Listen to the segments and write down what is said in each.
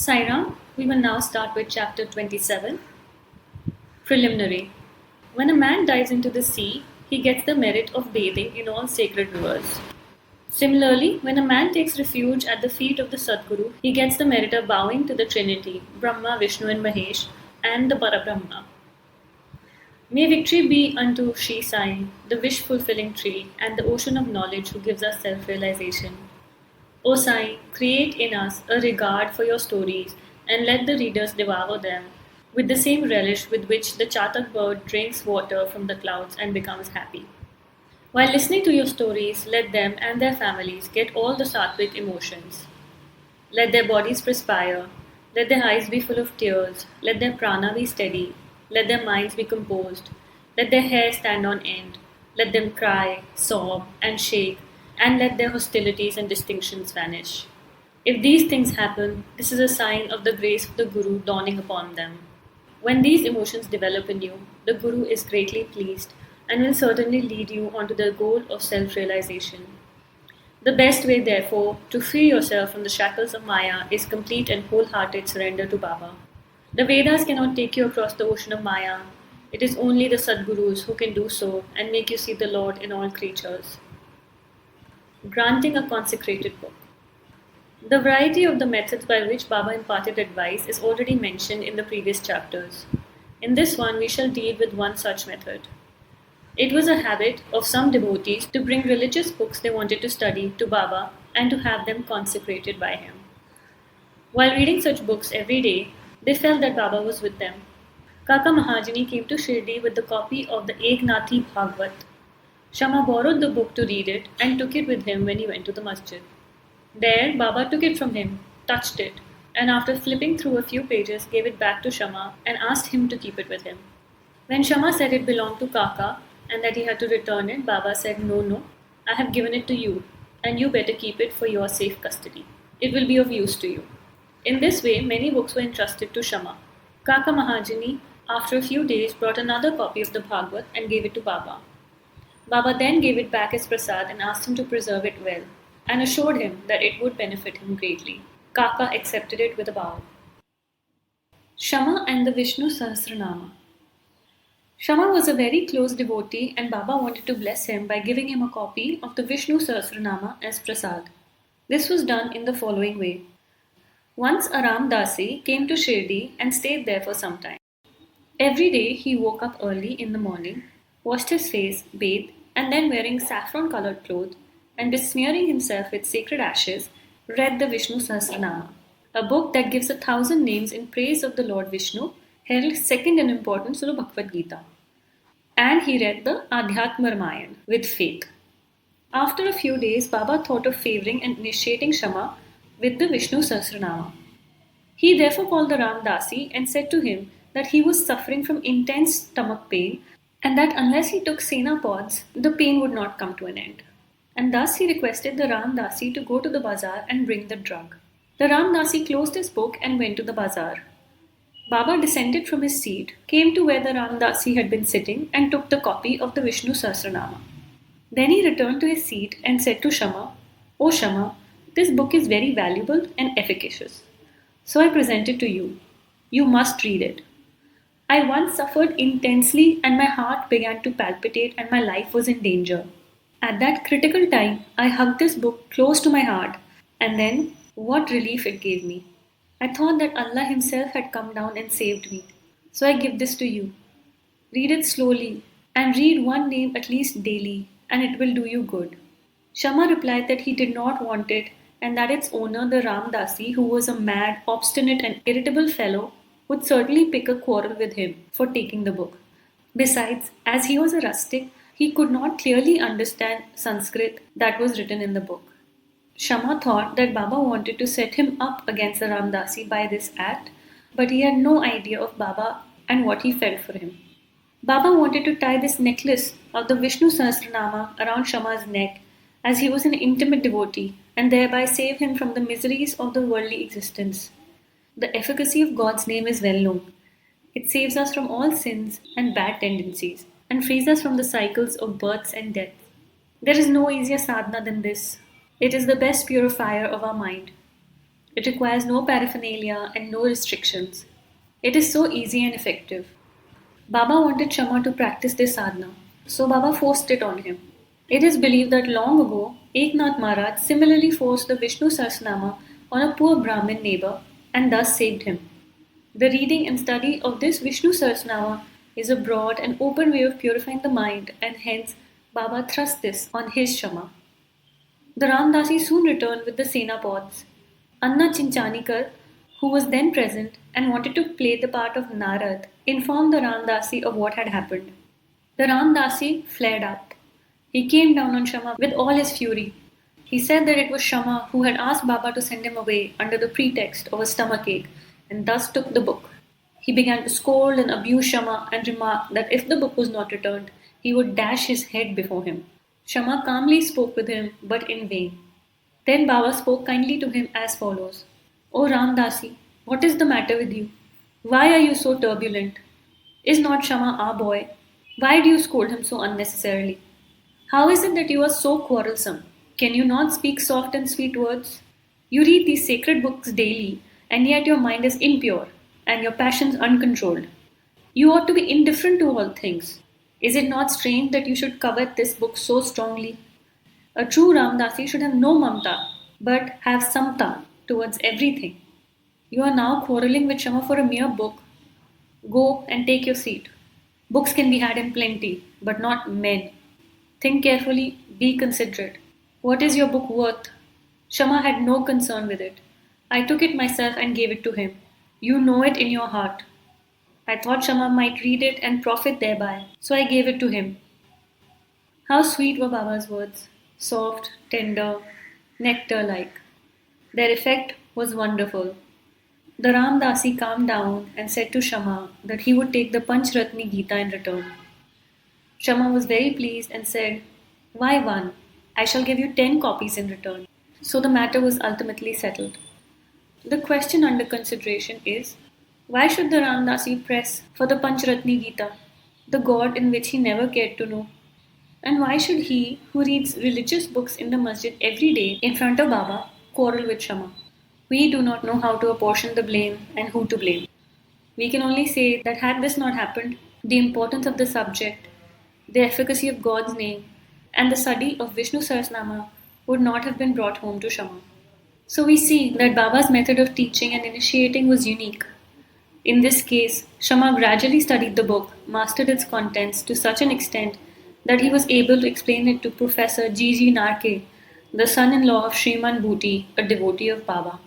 Sai Ram, we will now start with chapter 27, Preliminary. When a man dives into the sea, he gets the merit of bathing in all sacred rivers. Similarly, when a man takes refuge at the feet of the Sadguru, he gets the merit of bowing to the Trinity, Brahma, Vishnu and Mahesh, and the Parabrahma. May victory be unto Shri Sai, the wish-fulfilling tree, and the ocean of knowledge who gives us self-realization. O Sai, create in us a regard for your stories, and let the readers devour them with the same relish with which the chatak bird drinks water from the clouds and becomes happy. While listening to your stories, let them and their families get all the sattvic emotions. Let their bodies perspire, let their eyes be full of tears, let their prana be steady, let their minds be composed, let their hair stand on end, let them cry, sob, and shake, and let their hostilities and distinctions vanish. If these things happen, this is a sign of the grace of the Guru dawning upon them. When these emotions develop in you, the Guru is greatly pleased and will certainly lead you onto the goal of self-realization. The best way, therefore, to free yourself from the shackles of Maya is complete and wholehearted surrender to Baba. The Vedas cannot take you across the ocean of Maya. It is only the Sadgurus who can do so and make you see the Lord in all creatures. Granting a consecrated book. The variety of the methods by which Baba imparted advice is already mentioned in the previous chapters. In this one, we shall deal with one such method. It was a habit of some devotees to bring religious books they wanted to study to Baba and to have them consecrated by him. While reading such books every day, they felt that Baba was with them. Kaka Mahajani came to Shirdi with the copy of the Eknathi Bhagvat. Shama borrowed the book to read it and took it with him when he went to the masjid. There, Baba took it from him, touched it, and after flipping through a few pages, gave it back to Shama and asked him to keep it with him. When Shama said it belonged to Kaka and that he had to return it, Baba said, No, I have given it to you, and you better keep it for your safe custody. It will be of use to you. In this way, many books were entrusted to Shama. Kaka Mahajani, after a few days, brought another copy of the Bhagavad and gave it to Baba. Baba then gave it back as prasad and asked him to preserve it well, and assured him that it would benefit him greatly. Kaka accepted it with a bow. Shama and the Vishnu Sahasranama. Shama was a very close devotee and Baba wanted to bless him by giving him a copy of the Vishnu Sahasranama as prasad. This was done in the following way. Once a Ramdasi came to Shirdi and stayed there for some time. Every day he woke up early in the morning, washed his face, bathed, and then wearing saffron-colored clothes and besmearing himself with sacred ashes, read the Vishnu Sahasranama, a book that gives 1,000 names in praise of the Lord Vishnu, held second in importance to the Bhagavad Gita. And he read the Adhyatma Ramayana with faith. After a few days, Baba thought of favoring and initiating Shama with the Vishnu Sahasranama. He therefore called the Ramdasi and said to him that he was suffering from intense stomach pain and that unless he took Sena pods, the pain would not come to an end. And thus he requested the Ramdasi to go to the bazaar and bring the drug. The Ramdasi closed his book and went to the bazaar. Baba descended from his seat, came to where the Ramdasi had been sitting and took the copy of the Vishnu Sahasranama. Then he returned to his seat and said to Shama, O Shama, this book is very valuable and efficacious. So I present it to you. You must read it. I once suffered intensely and my heart began to palpitate and my life was in danger. At that critical time, I hugged this book close to my heart and then what relief it gave me. I thought that Allah Himself had come down and saved me. So I give this to you. Read it slowly and read one name at least daily and it will do you good. Shama replied that he did not want it and that its owner, the Ramdasi, who was a mad, obstinate and irritable fellow, would certainly pick a quarrel with him for taking the book. Besides, as he was a rustic, he could not clearly understand Sanskrit that was written in the book. Shama thought that Baba wanted to set him up against the Ramdasi by this act, but he had no idea of Baba and what he felt for him. Baba wanted to tie this necklace of the Vishnu Sahasranama around Shama's neck as he was an intimate devotee and thereby save him from the miseries of the worldly existence. The efficacy of God's name is well known. It saves us from all sins and bad tendencies and frees us from the cycles of births and deaths. There is no easier sadhana than this. It is the best purifier of our mind. It requires no paraphernalia and no restrictions. It is so easy and effective. Baba wanted Shama to practice this sadhana, so Baba forced it on him. It is believed that long ago, Eknath Maharaj similarly forced the Vishnu Sahasranama on a poor Brahmin neighbor and thus saved him. The reading and study of this Vishnu Sahasranama is a broad and open way of purifying the mind, and hence Baba thrust this on his Shama. The Ramdasi soon returned with the Senapods. Anna Chinchanikar, who was then present and wanted to play the part of Narad, informed the Ramdasi of what had happened. The Ramdasi flared up. He came down on Shama with all his fury. He said that it was Shama who had asked Baba to send him away under the pretext of a stomachache and thus took the book. He began to scold and abuse Shama and remarked that if the book was not returned, he would dash his head before him. Shama calmly spoke with him, but in vain. Then Baba spoke kindly to him as follows: O Ramdasi, what is the matter with you? Why are you so turbulent? Is not Shama our boy? Why do you scold him so unnecessarily? How is it that you are so quarrelsome? Can you not speak soft and sweet words? You read these sacred books daily, and yet your mind is impure and your passions uncontrolled. You ought to be indifferent to all things. Is it not strange that you should covet this book so strongly? A true Ramdasi should have no mamta, but have samta towards everything. You are now quarreling with Shama for a mere book. Go and take your seat. Books can be had in plenty, but not men. Think carefully, be considerate. What is your book worth? Shama had no concern with it. I took it myself and gave it to him. You know it in your heart. I thought Shama might read it and profit thereby, so I gave it to him. How sweet were Baba's words, soft, tender, nectar-like. Their effect was wonderful. The Ramdasi calmed down and said to Shama that he would take the Panchratni Gita in return. Shama was very pleased and said, Why one? I shall give you 10 copies in return. So the matter was ultimately settled. The question under consideration is, why should the Ramdasi press for the Panchratni Gita, the god in which he never cared to know? And why should he, who reads religious books in the masjid every day in front of Baba, quarrel with Shama? We do not know how to apportion the blame and who to blame. We can only say that had this not happened, the importance of the subject, the efficacy of God's name, and the study of Vishnu Sahasranama would not have been brought home to Shama. So we see that Baba's method of teaching and initiating was unique. In this case, Shama gradually studied the book, mastered its contents to such an extent that he was able to explain it to Professor G. Narke, the son-in-law of Shriman Bhuti, a devotee of Baba.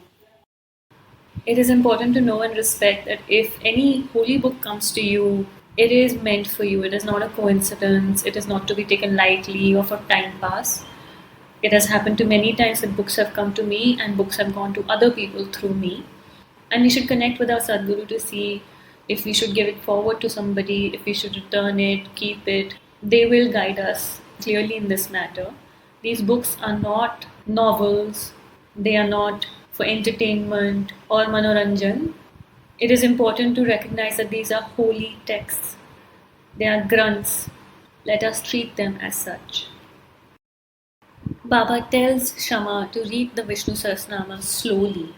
It is important to know and respect that if any holy book comes to you, it is meant for you. It is not a coincidence. It is not to be taken lightly or for time pass. It has happened to many times that books have come to me and books have gone to other people through me. And we should connect with our Sadguru to see if we should give it forward to somebody, if we should return it, keep it. They will guide us clearly in this matter. These books are not novels. They are not for entertainment or manoranjan. It is important to recognize that these are holy texts. They are granths. Let us treat them as such. Baba tells Shama to read the Vishnu Sahasranama slowly.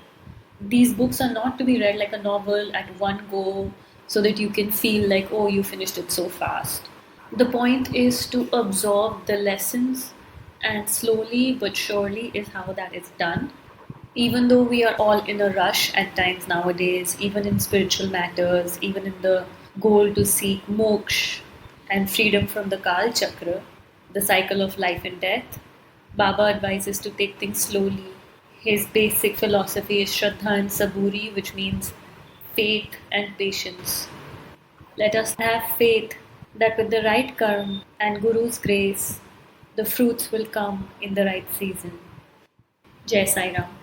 These books are not to be read like a novel at one go so that you can feel like, oh, you finished it so fast. The point is to absorb the lessons, and slowly but surely is how that is done. Even though we are all in a rush at times nowadays, even in spiritual matters, even in the goal to seek moksha and freedom from the Kal Chakra, the cycle of life and death, Baba advises to take things slowly. His basic philosophy is Shraddha and Saburi, which means faith and patience. Let us have faith that with the right karma and Guru's grace, the fruits will come in the right season. Jai Sai Ram.